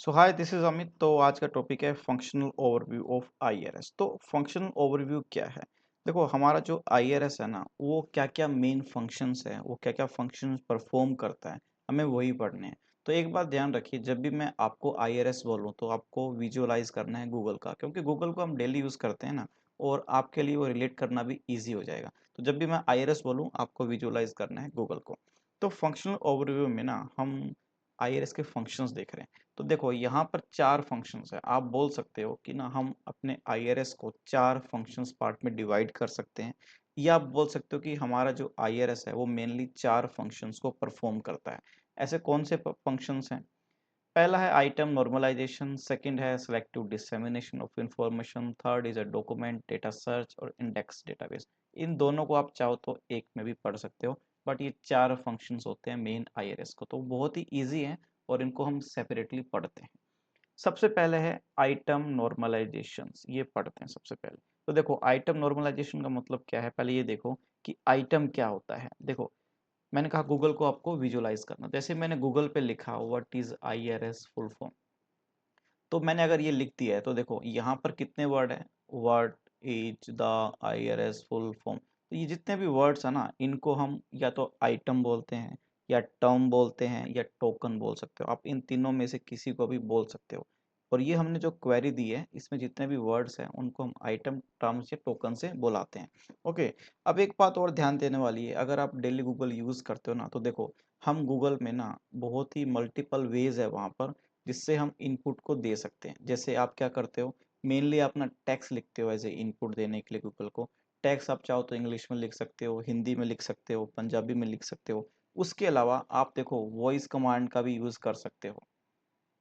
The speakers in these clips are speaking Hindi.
So hi this is Amit. तो आज का टॉपिक है फंक्शनल ओवरव्यू ऑफ आईआरएस। तो फंक्शनल ओवरव्यू क्या है? देखो, हमारा जो आईआरएस है ना, वो क्या क्या मेन फंक्शंस है, वो क्या क्या फंक्शंस परफॉर्म करता है, हमें वही पढ़ने हैं। तो एक बात ध्यान रखिए, जब भी मैं आपको आईआरएस बोलूँ तो आपको विजुअलाइज करना है गूगल का, क्योंकि गूगल को हम डेली यूज़ करते हैं ना, और आपके लिए वो रिलेट करना भी ईजी हो जाएगा। तो जब भी मैं आईआरएस बोलूँ, आपको विजुअलाइज करना है गूगल को। तो फंक्शनल ओवरव्यू में ना हम आईआरएस के फंक्शंस देख रहे हैं। तो देखो, यहाँ पर 4 फंक्शंस हैं। आप बोल सकते हो कि ना हम अपने आईआरएस को 4 फंक्शंस पार्ट में डिवाइड कर सकते हैं, या आप बोल सकते हो कि हमारा जो आईआरएस है वो मेनली 4 फंक्शंस को परफॉर्म करता है। ऐसे कौन से फंक्शंस हैं? पहला है आइटम नॉर्मलाइजेशन, सेकंड है selective dissemination of information, third is a document data search और इंडेक्स डेटाबेस। इन दोनों को आप चाहो तो एक में भी पढ़ सकते हो, बट ये 4 फंक्शंस होते हैं मेन आईआरएस को, तो बहुत ही ईजी है और इनको हम सेपरेटली पढ़ते हैं। सबसे पहले है आइटम नॉर्मलाइजेशंस, ये पढ़ते हैं सबसे पहले। तो देखो, आइटम नॉर्मलाइजेशन का मतलब क्या है, पहले ये देखो कि आइटम क्या होता है। देखो, मैंने कहा गूगल को आपको विजुअलाइज करना, जैसे मैंने गूगल पे लिखा what is IRS full form, तो मैंने अगर ये लिख दिया है तो देखो यहाँ पर कितने वर्ड है, what is the IRS full form. तो ये जितने भी वर्ड्स है ना, इनको हम या तो आइटम बोलते हैं, या टर्म बोलते हैं, या टोकन बोल सकते हो। आप इन तीनों में से किसी को भी बोल सकते हो। और ये हमने जो क्वेरी दी है, इसमें जितने भी वर्ड्स हैं उनको हम आइटम, टर्म्स या टोकन से बुलाते हैं। ओके। अब एक बात और ध्यान देने वाली है, अगर आप डेली गूगल यूज करते हो ना, तो देखो हम गूगल में ना बहुत ही मल्टीपल वेज है वहाँ पर, जिससे हम इनपुट को दे सकते हैं। जैसे आप क्या करते हो, मेनली अपना टेक्स्ट लिखते हो एज ए इनपुट देने के लिए गूगल को। टेक्स्ट आप चाहो तो इंग्लिश में लिख सकते हो, हिंदी में लिख सकते हो, पंजाबी में लिख सकते हो। उसके अलावा आप देखो वॉइस कमांड का भी यूज़ कर सकते हो।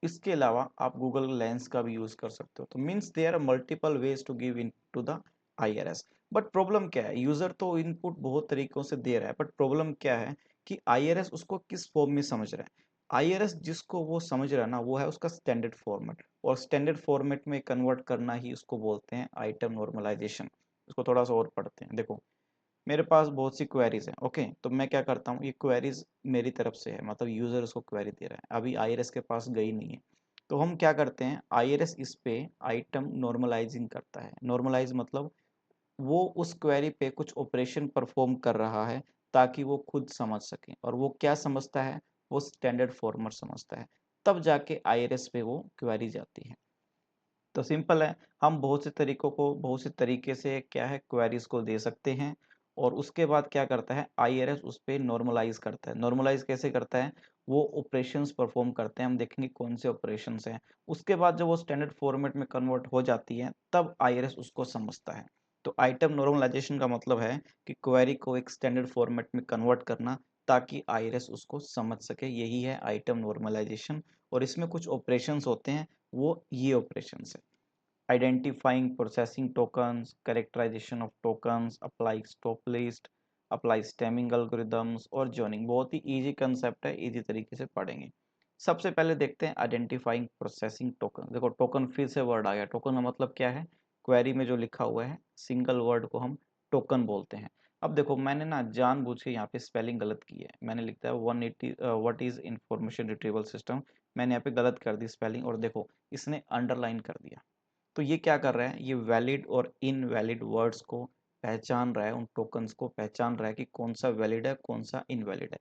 इसके अलावा आप गूगल लेंस का भी यूज़ कर सकते हो। तो means there are multiple ways to give in to the IRS. But problem क्या है, यूज़र तो इनपुट बहुत तरीकों से दे रहा है, बट प्रॉब्लम क्या है कि आईआरएस उसको किस फॉर्म में समझ रहा है। आईआरएस जिसको वो समझ रहा है ना, वो है उसका स्टैंडर्ड फॉर्मेट, और स्टैंडर्ड फॉर्मेट में कन्वर्ट करना ही उसको बोलते हैं आइटम नॉर्मलाइजेशन। इसको थोड़ा सा और पढ़ते हैं। देखो, मेरे पास बहुत सी क्वेरीज हैं। ओके, तो मैं क्या करता हूँ, ये क्वेरीज मेरी तरफ से है, मतलब यूजर उसको क्वेरी दे रहा है, अभी आईआरएस के पास गई नहीं है। तो हम क्या करते हैं, आईआरएस इस पे आइटम नॉर्मलाइजिंग करता है। नॉर्मलाइज मतलब वो उस क्वेरी पे कुछ ऑपरेशन परफॉर्म कर रहा है, ताकि वो खुद समझ सके। और वो क्या समझता है, वो स्टैंडर्ड फॉर्मेट समझता है, तब जाके आईआरएस पे वो क्वेरी जाती है। तो सिंपल है, हम बहुत से तरीकों को, बहुत से तरीके से क्या है, क्वेरीज को दे सकते हैं। और उसके बाद क्या करता है, आईआरएस उस पे नॉर्मलाइज करता है। नॉर्मलाइज कैसे करता है, वो ऑपरेशंस परफॉर्म करते हैं, हम देखेंगे कौन से ऑपरेशंस हैं। उसके बाद जब वो स्टैंडर्ड फॉर्मेट में कन्वर्ट हो जाती है, तब आईआरएस उसको समझता है। तो आइटम नॉर्मलाइजेशन का मतलब है कि क्वेरी को एक स्टैंडर्ड फॉर्मेट में कन्वर्ट करना, ताकि आईआरएस उसको समझ सके। यही है आइटम नॉर्मलाइजेशन। और इसमें कुछ ऑपरेशंस होते हैं, वो ये ऑपरेशंस है। identifying processing tokens, characterization of tokens, apply stop list, apply stemming algorithms और joining। बहुत ही इजी कंसेप्ट है, इजी तरीके से पढ़ेंगे। सबसे पहले देखते हैं आइडेंटिफाइंग प्रोसेसिंग टोकन। देखो, टोकन फिर से वर्ड आ गया। टोकन का मतलब क्या है, क्वेरी में जो लिखा हुआ है सिंगल वर्ड को हम टोकन बोलते हैं। अब देखो, मैंने ना जानबूझ के यहाँ पे स्पेलिंग गलत की है। मैंने लिखता है 180 what is information retrieval system, मैंने यहाँ पे गलत कर दी स्पेलिंग, और देखो इसने अंडरलाइन कर दिया। तो ये क्या कर रहा है, ये वैलिड और इनवैलिड वर्ड्स को पहचान रहा है, उन टोकन्स को पहचान रहा है कि कौन सा वैलिड है, कौन सा इनवैलिड है।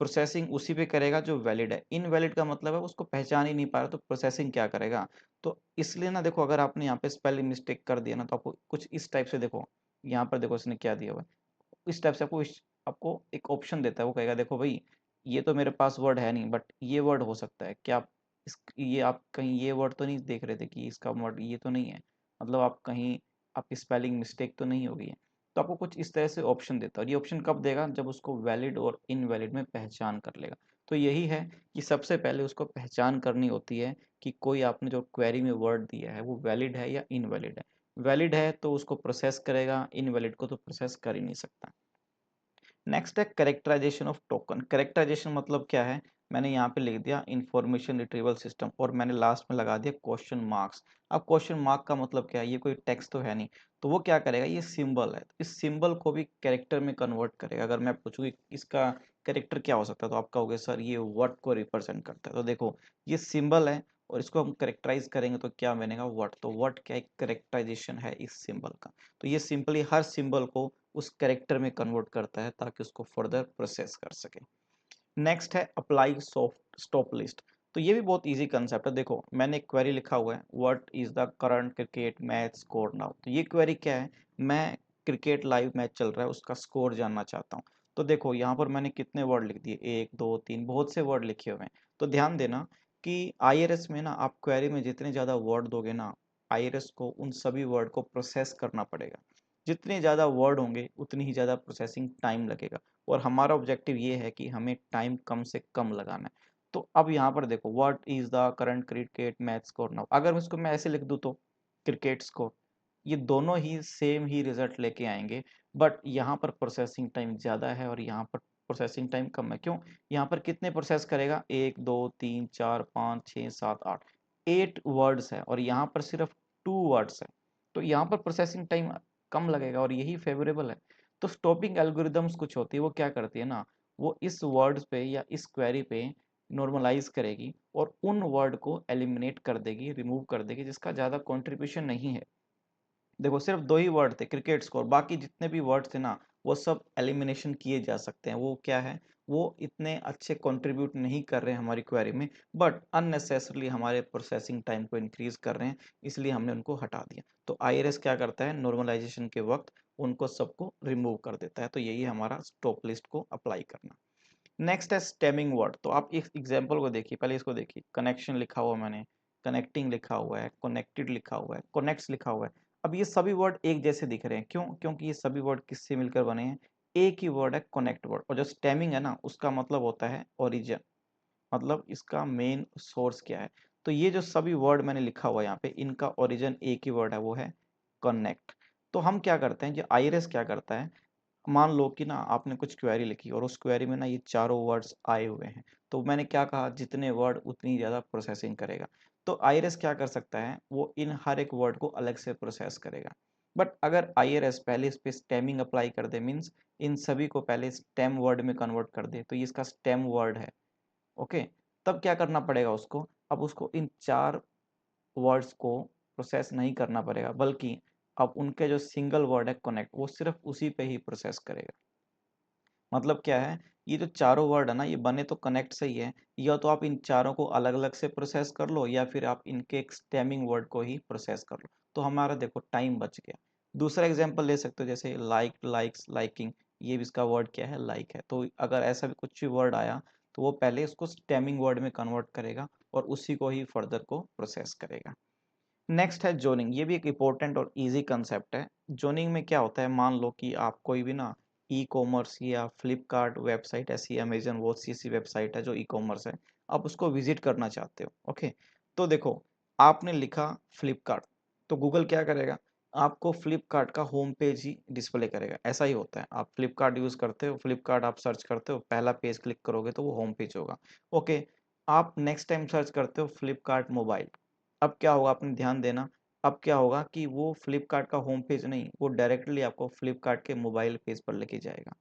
प्रोसेसिंग उसी पे करेगा जो वैलिड है। इनवैलिड का मतलब है उसको पहचान ही नहीं पा रहा, तो प्रोसेसिंग क्या करेगा। तो इसलिए ना देखो, अगर आपने यहाँ पे स्पेलिंग मिस्टेक कर दिया ना, तो आपको कुछ इस टाइप से देखो, यहाँ पर देखो इसने क्या दिया हुआ है। इस टाइप से आपको एक ऑप्शन देता है। वो कहेगा देखो भाई, ये तो मेरे पास वर्ड है नहीं, बट ये वर्ड हो सकता है क्या, आप ये आप कहीं ये वर्ड तो नहीं देख रहे थे कि इसका वर्ड ये तो नहीं है, मतलब आप कहीं आपकी स्पेलिंग मिस्टेक तो नहीं हो गई है। तो आपको कुछ इस तरह से ऑप्शन देता है, और ये ऑप्शन कब देगा, जब उसको वैलिड और इनवैलिड में पहचान कर लेगा। तो यही है कि सबसे पहले उसको पहचान करनी होती है कि कोई आपने जो क्वेरी में वर्ड दिया है वो वैलिड है या इनवैलिड है। वैलिड है तो उसको प्रोसेस करेगा, इनवैलिड को तो प्रोसेस कर ही नहीं सकता। नेक्स्ट है करेक्टराइजेशन ऑफ टोकन। करेक्टराइजेशन मतलब क्या है, मैंने यहाँ पे लिख दिया इंफॉर्मेशन रिट्रीवल सिस्टम, और मैंने लास्ट में लगा दिया क्वेश्चन मार्क्स। अब क्वेश्चन मार्क का मतलब क्या है, ये कोई टेक्स्ट तो है नहीं, तो वो क्या करेगा, ये सिंबल है, तो इस सिंबल को भी कैरेक्टर में कन्वर्ट करेगा। अगर मैं पूछूँ कि इसका कैरेक्टर क्या हो सकता है, तो आप कहोगे सर ये वर्ड को रिप्रेजेंट करता है। तो देखो, ये सिंबल है, और इसको हम करेक्टराइज करेंगे तो क्या बनेगा व्हाट। तो व्हाट क्या एक करेक्टराइजेशन है इस सिंबल का। तो ये सिंपली हर सिंबल को उस करेक्टर में कन्वर्ट करता है ताकि उसको फर्दर प्रोसेस कर सके। नेक्स्ट है अप्लाई सॉफ्ट स्टॉप लिस्ट। तो ये भी बहुत इजी कंसेप्ट है। देखो मैंने एक क्वेरी लिखा हुआ है what is the current cricket match score now. तो ये क्वेरी क्या है, मैं क्रिकेट लाइव मैच चल रहा है उसका स्कोर जानना चाहता हूँ। तो देखो यहाँ पर मैंने कितने वर्ड लिख दिए, एक दो तीन, बहुत से वर्ड लिखे हुए हैं। तो ध्यान देना कि आईआरएस में ना आप क्वेरी में जितने ज़्यादा वर्ड दोगे ना, आईआरएस को उन सभी वर्ड को प्रोसेस करना पड़ेगा। जितने ज़्यादा वर्ड होंगे उतनी ही ज़्यादा प्रोसेसिंग टाइम लगेगा। और हमारा ऑब्जेक्टिव ये है कि हमें टाइम कम से कम लगाना है। तो अब यहाँ पर देखो what is the current cricket match score now, अगर इसको मैं ऐसे लिख दूँ तो क्रिकेट स्कोर, ये दोनों ही सेम ही रिजल्ट लेके आएंगे। बट यहाँ पर प्रोसेसिंग टाइम ज़्यादा है और यहाँ पर प्रोसेसिंग टाइम कम है। क्यों? यहाँ पर कितने प्रोसेस करेगा, एक दो तीन चार पाँच छः सात आठ, 8 वर्ड्स है और यहाँ पर सिर्फ 2 वर्ड्स है। तो यहाँ पर प्रोसेसिंग टाइम कम लगेगा और यही फेवरेबल है। तो स्टॉपिंग एल्गोरिदम्स कुछ होती है, वो क्या करती है ना, वो इस वर्ड्स पे या इस क्वेरी पे नॉर्मलाइज करेगी और उन वर्ड को एलिमिनेट कर देगी, रिमूव कर देगी जिसका ज़्यादा कंट्रीब्यूशन नहीं है। देखो सिर्फ 2 ही वर्ड थे क्रिकेट स्कोर, बाकी जितने भी वर्ड थे ना वो सब एलिमिनेशन किए जा सकते हैं। वो क्या है, वो इतने अच्छे कंट्रीब्यूट नहीं कर रहे हैं हमारी क्वेरी में, बट अननेसेसरली हमारे प्रोसेसिंग टाइम को इंक्रीज कर रहे हैं, इसलिए हमने उनको हटा दिया। तो आईआरएस क्या करता है, नॉर्मलाइजेशन के वक्त उनको सबको रिमूव कर देता है। तो यही हमारा स्टॉप लिस्ट को अप्लाई करना। नेक्स्ट है स्टेमिंग वर्ड। तो आप इस एग्जांपल को देखिए, पहले इसको देखिए, कनेक्शन लिखा हुआ मैंने, कनेक्टिंग लिखा हुआ है, कनेक्टेड लिखा हुआ है, कनेक्ट्स लिखा हुआ है। अब ये सभी वर्ड एक जैसे दिख रहे हैं, क्यों? क्योंकि ये सभी वर्ड किससे मिलकर बने हैं, एक ही वर्ड है कनेक्ट वर्ड। और जो स्टेमिंग है ना उसका मतलब होता है ओरिजिन, मतलब इसका मेन सोर्स क्या है। तो ये जो सभी वर्ड मैंने लिखा हुआ है यहाँ पे, इनका ओरिजिन एक ही वर्ड है, वो है कनेक्ट। तो हम क्या करते हैं, जो आईआरएस क्या करता है, मान लो कि ना आपने कुछ क्वेरी लिखी और उस क्वेरी में ना ये चारों वर्ड्स आए हुए हैं। तो मैंने क्या कहा, जितने वर्ड उतनी ज़्यादा प्रोसेसिंग करेगा। तो आईआरएस क्या कर सकता है, वो इन हर एक वर्ड को अलग से प्रोसेस करेगा। बट अगर आईआरएस पहले इस पे स्टेमिंग अप्लाई कर दे, मीन्स इन सभी को पहले स्टेम वर्ड में कन्वर्ट कर दे, तो ये इसका स्टेम वर्ड है। ओके, तब क्या करना पड़ेगा उसको, अब उसको इन चार वर्ड्स को प्रोसेस नहीं करना पड़ेगा, बल्कि अब उनके जो सिंगल वर्ड है कनेक्ट, वो सिर्फ उसी पे ही प्रोसेस करेगा। मतलब क्या है, ये जो चारों वर्ड है ना ये बने तो कनेक्ट से ही है, या तो आप इन चारों को अलग अलग से प्रोसेस कर लो या फिर आप इनके एक स्टेमिंग वर्ड को ही प्रोसेस कर लो। तो हमारा देखो टाइम बच गया। दूसरा एग्जांपल ले सकते हो, जैसे लाइक, लाइक्स, लाइकिंग, ये भी इसका वर्ड क्या है, लाइक है। तो अगर ऐसा भी कुछ भी वर्ड आया तो वो पहले इसको स्टेमिंग वर्ड में कन्वर्ट करेगा और उसी को ही फर्दर को प्रोसेस करेगा। नेक्स्ट है जोनिंग। ये भी एक इम्पोर्टेंट और इजी कंसेप्ट है। जोनिंग में क्या होता है, मान लो कि आप कोई भी ना ई कॉमर्स या फ्लिपकार्ट वेबसाइट, ऐसी अमेजन बहुत सी ऐसी वेबसाइट है जो ई कॉमर्स है, आप उसको विजिट करना चाहते हो। ओके, तो देखो आपने लिखा फ्लिपकार्ट, तो गूगल क्या करेगा, आपको फ्लिपकार्ट का होम पेज ही डिस्प्ले करेगा। ऐसा ही होता है, आप फ्लिपकार्ट यूज़ करते हो, फ्लिपकार्ट आप सर्च करते हो, पहला पेज क्लिक करोगे तो वो होम पेज होगा। ओके, आप नेक्स्ट टाइम सर्च करते हो फ्लिपकार्ट मोबाइल, अब क्या होगा, आपने ध्यान देना, अब क्या होगा कि वो फ्लिपकार्ट का होम पेज नहीं, वो डायरेक्टली आपको फ्लिपकार्ट के मोबाइल पेज पर लेके जाएगा।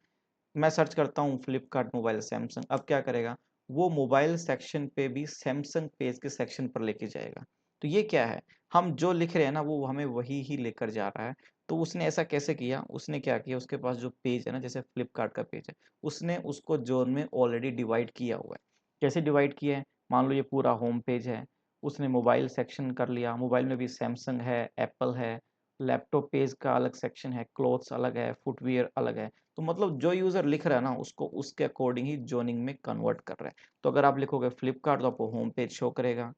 मैं सर्च करता हूँ फ्लिपकार्ट मोबाइल सैमसंग, अब क्या करेगा, वो मोबाइल सेक्शन पे भी सैमसंग पेज के सेक्शन पर लेके जाएगा। तो ये क्या है, हम जो लिख रहे हैं ना वो हमें वही ही लेकर जा रहा है। तो उसने ऐसा कैसे किया, उसने क्या किया, उसके पास जो पेज है ना, जैसे फ्लिपकार्ट का पेज है, उसने उसको जोन में ऑलरेडी डिवाइड किया हुआ है। कैसे डिवाइड किया है, मान लो ये पूरा होम पेज है, उसने मोबाइल सेक्शन कर लिया, मोबाइल में भी सैमसंग है, एप्पल है, लैपटॉप पेज का अलग सेक्शन है, क्लोथ्स अलग है, फुटवियर अलग है। तो मतलब जो यूज़र लिख रहा है ना उसको उसके अकॉर्डिंग ही जोनिंग में कन्वर्ट कर रहा है। तो अगर आप लिखोगे फ्लिपकार्ट तो आपको होम पेज शो करेगा,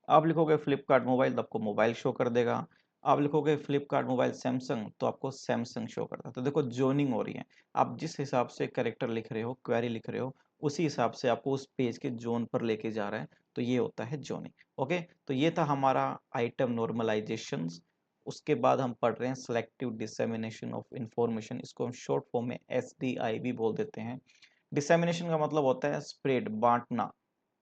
आप लिखोगे फ्लिपकार्ट मोबाइल तो आपको मोबाइल शो कर देगा, आप लिखोगे फ्लिपकार्ट मोबाइल सैमसंग तो आपको सैमसंग शो करता है। तो देखो जोनिंग हो रही है, आप जिस हिसाब से कैरेक्टर लिख रहे हो, क्वेरी लिख रहे हो, उसी हिसाब से आपको उस पेज के जोन पर लेके जा रहा है। तो ये होता है जोनिंग। ओके, तो ये था हमारा आइटम नॉर्मलाइजेशन। उसके बाद हम पढ़ रहे हैं सेलेक्टिव डिसेमिनेशन ऑफ इंफॉर्मेशन, इसको हम शॉर्ट फॉर्म में SDI भी बोल देते हैं। डिसेमिनेशन का मतलब होता है स्प्रेड, बांटना,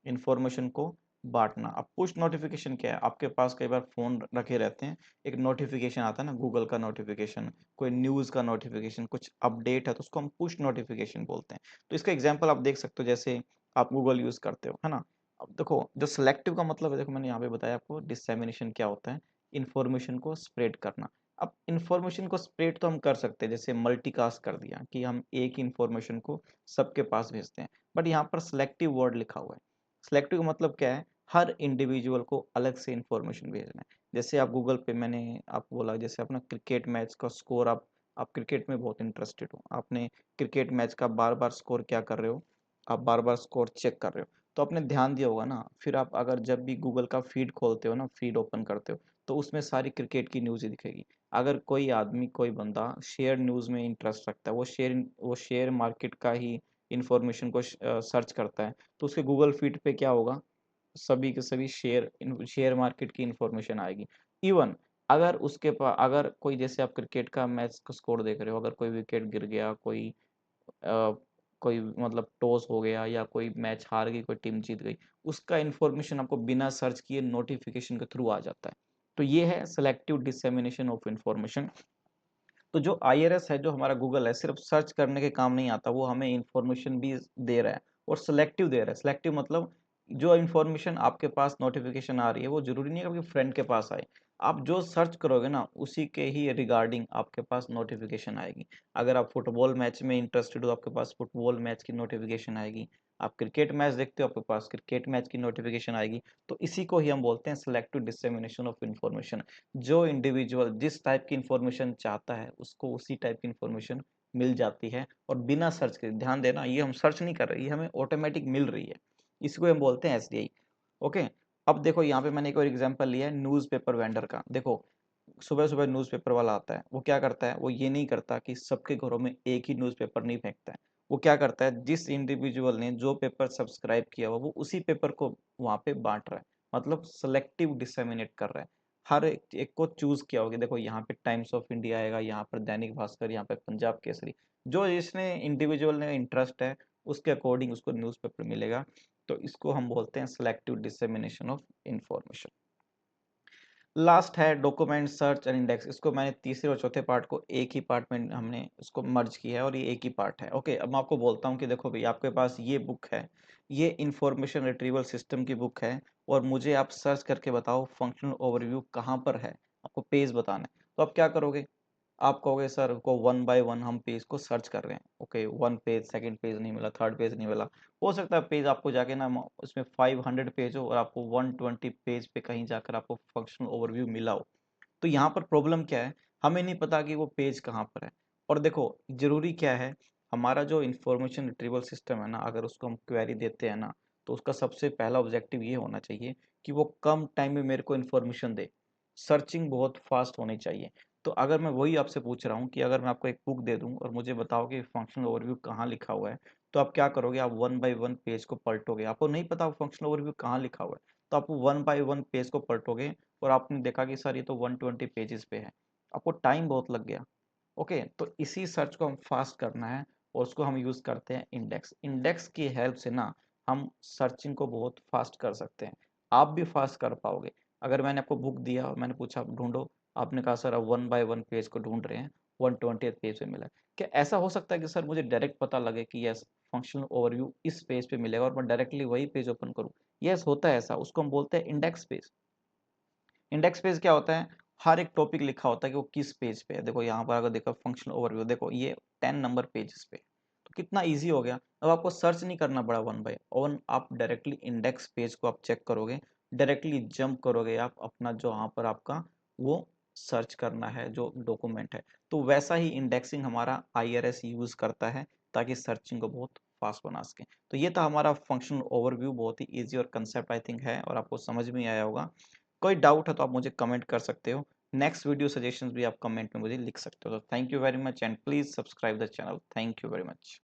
इंफॉर्मेशन को बांटना। अब पुश नोटिफिकेशन क्या है, आपके पास कई बार फोन रखे रहते हैं, एक नोटिफिकेशन आता है ना, गूगल का नोटिफिकेशन, कोई न्यूज़ का नोटिफिकेशन, कुछ अपडेट है तो उसको हम पुश नोटिफिकेशन बोलते हैं। तो इसका एग्जांपल आप देख सकते हो, जैसे आप गूगल यूज़ करते हो है ना, अब देखो जो सिलेक्टिव का मतलब है, देखो मैंने यहाँ पे बताया आपको डिसेमिनेशन क्या होता है, इंफॉर्मेशन को स्प्रेड करना। अब इंफॉर्मेशन को स्प्रेड तो हम कर सकते हैं, जैसे मल्टीकास्ट कर दिया कि हम एक इंफॉर्मेशन को सबके पास भेजते हैं, बट यहाँ पर सिलेक्टिव वर्ड लिखा हुआ है। सिलेक्टिव का मतलब क्या है, हर इंडिविजुअल को अलग से इंफॉर्मेशन भेजना है। जैसे आप गूगल पे, मैंने आपको बोला जैसे अपना क्रिकेट मैच का स्कोर, आप क्रिकेट में बहुत इंटरेस्टेड हो, आपने क्रिकेट मैच का बार बार स्कोर क्या कर रहे हो, आप बार बार स्कोर चेक कर रहे हो, तो आपने ध्यान दिया होगा ना, फिर आप अगर जब भी गूगल का फीड खोलते हो ना, फीड ओपन करते हो, तो उसमें सारी क्रिकेट की न्यूज़ ही दिखेगी। अगर कोई आदमी, कोई बंदा शेयर न्यूज़ में इंटरेस्ट रखता है, वो शेयर मार्केट का ही इंफॉर्मेशन को सर्च करता है, तो उसके गूगल फीड पे क्या होगा, सभी के सभी शेयर मार्केट की इंफॉर्मेशन आएगी। इवन अगर उसके पास, अगर कोई, जैसे आप क्रिकेट का मैच का स्कोर देख रहे हो, अगर कोई विकेट गिर गया, अ, कोई मतलब टॉस हो गया, या कोई मैच हार गई, कोई टीम जीत गई, उसका इंफॉर्मेशन आपको बिना सर्च किए नोटिफिकेशन के थ्रू आ जाता है। तो ये है सेलेक्टिव डिसेमिनेशन ऑफ इंफॉर्मेशन। तो जो आईआरएस है, जो हमारा गूगल है, सिर्फ सर्च करने के काम नहीं आता, वो हमें इंफॉर्मेशन भी दे रहा है, और सिलेक्टिव दे रहा है। सिलेक्टिव मतलब जो इंफॉर्मेशन आपके पास नोटिफिकेशन आ रही है, वो जरूरी नहीं है कि आपके फ्रेंड के पास आए, आप जो सर्च करोगे ना, उसी के ही रिगार्डिंग आपके पास नोटिफिकेशन आएगी। अगर आप फुटबॉल मैच में इंटरेस्टेड हो, आपके पास फुटबॉल मैच की नोटिफिकेशन आएगी। आप क्रिकेट मैच देखते हो, आपके पास क्रिकेट मैच की नोटिफिकेशन आएगी। तो इसी को ही हम बोलते हैं सिलेक्टिव डिसेमिनेशन ऑफ इंफॉर्मेशन। जो इंडिविजुअल जिस टाइप की इंफॉर्मेशन चाहता है, उसको उसी टाइप की इंफॉर्मेशन मिल जाती है, और बिना सर्च के। ध्यान देना, ये हम सर्च नहीं कर रहे, ये हमें ऑटोमेटिक मिल रही है। इसको हम बोलते हैं एसडीआई। ओके। अब देखो यहाँ पे मैंने एक और एग्जांपल लिया है न्यूज़पेपर वेंडर का। देखो सुबह सुबह न्यूज़पेपर वाला आता है, वो क्या करता है, वो ये नहीं करता कि सबके घरों में एक ही न्यूज़पेपर नहीं फेंकता है। वो क्या करता है, जिस इंडिविजुअल ने जो पेपर सब्सक्राइब किया हुआ, वो उसी पेपर को वहां पे बांट रहा है, मतलब सेलेक्टिव डिसेमिनेट कर रहा है। हर एक को चूज किया होगा, देखो यहाँ पे टाइम्स ऑफ इंडिया आएगा, यहाँ पर दैनिक भास्कर, यहाँ पे पंजाब केसरी, जो जिसने इंडिविजुअल ने इंटरेस्ट है, उसके अकॉर्डिंग उसको न्यूज़पेपर मिलेगा। तो इसको हम बोलते हैं selective dissemination of information. Last है डॉक्यूमेंट सर्च एंड इंडेक्स। इसको मैंने तीसरे और चौथे पार्ट को एक ही पार्ट में हमने इसको मर्ज किया है, और ये एक ही पार्ट है। ओके, अब मैं आपको बोलता हूँ कि देखो भाई, आपके पास ये बुक है, ये इंफॉर्मेशन रिट्रीवल सिस्टम की बुक है, और मुझे आप सर्च करके बताओ फंक्शनल ओवरव्यू कहाँ पर है, आपको पेज बताना है। तो आप क्या करोगे, आप कहोगे सर को वन बाय वन हम पेज को सर्च कर रहे हैं। Okay, one page, second page नहीं मिला, थर्ड पेज नहीं मिला, हो सकता है पेज आपको जाके ना उसमें 500 पेज हो, और आपको 120 पेज पे कहीं जाकर आपको फंक्शनल ओवरव्यू मिला हो। तो यहाँ पर प्रॉब्लम क्या है, हमें नहीं पता कि वो पेज कहाँ पर है। और देखो जरूरी क्या है, हमारा जो इंफॉर्मेशन रिट्रीवल सिस्टम है ना, अगर उसको हम क्वेरी देते हैं ना, तो उसका सबसे पहला ऑब्जेक्टिव ये होना चाहिए कि वो कम टाइम में मेरे को इन्फॉर्मेशन दे। सर्चिंग बहुत फास्ट होनी चाहिए। तो अगर मैं वही आपसे पूछ रहा हूँ कि अगर मैं आपको एक बुक दे दूँ और मुझे बताओ कि फंक्शनल ओवरव्यू कहाँ लिखा हुआ है, तो आप क्या करोगे, आप वन बाय वन पेज को पलटोगे। आपको नहीं पता फंक्शनल ओवरव्यू कहाँ लिखा हुआ है, तो आप वन बाय वन पेज को पलटोगे, और आपने देखा कि सर ये तो 120 पेजेस पे है, आपको टाइम बहुत लग गया। ओके, तो इसी सर्च को हम फास्ट करना है, और उसको हम यूज करते हैं इंडेक्स। इंडेक्स की हेल्प से ना हम सर्चिंग को बहुत फास्ट कर सकते हैं। आप भी फास्ट कर पाओगे। अगर मैंने आपको बुक दिया और मैंने पूछा आप ढूंढो, आपने कहा सर अब वन बाय वन पेज को ढूंढ रहे हैं, 120 पेज पे मिला। क्या ऐसा हो सकता है कि सर मुझे डायरेक्ट पता लगे कि यस फंक्शनल ओवरव्यू इस पेज पे मिलेगा, और मैं डायरेक्टली वही पेज ओपन करूँ? यस, होता है ऐसा, उसको हम बोलते हैं इंडेक्स पेज। इंडेक्स पेज क्या होता है, हर एक टॉपिक लिखा होता है कि वो किस पेज पे है। देखो यहाँ पर अगर देखो फंक्शनल ओवरव्यू, देखो ये 10 नंबर पेजेस पे, तो कितना इजी हो गया। अब आपको सर्च नहीं करना पड़ा वन बाय वन, आप डायरेक्टली इंडेक्स पेज को आप चेक करोगे, डायरेक्टली जंप करोगे आप अपना जो वहाँ पर आपका वो सर्च करना है जो डॉक्यूमेंट है। तो वैसा ही इंडेक्सिंग हमारा आईआरएस यूज करता है, ताकि सर्चिंग को बहुत फास्ट बना सके। तो ये था हमारा फंक्शनल ओवरव्यू, बहुत ही इजी और कंसेप्ट आई थिंक है, और आपको समझ में आया होगा। कोई डाउट है तो आप मुझे कमेंट कर सकते हो। नेक्स्ट वीडियो सजेशंस भी आप कमेंट में मुझे लिख सकते हो। तो thank you very much, and please subscribe the channel. Thank you very much.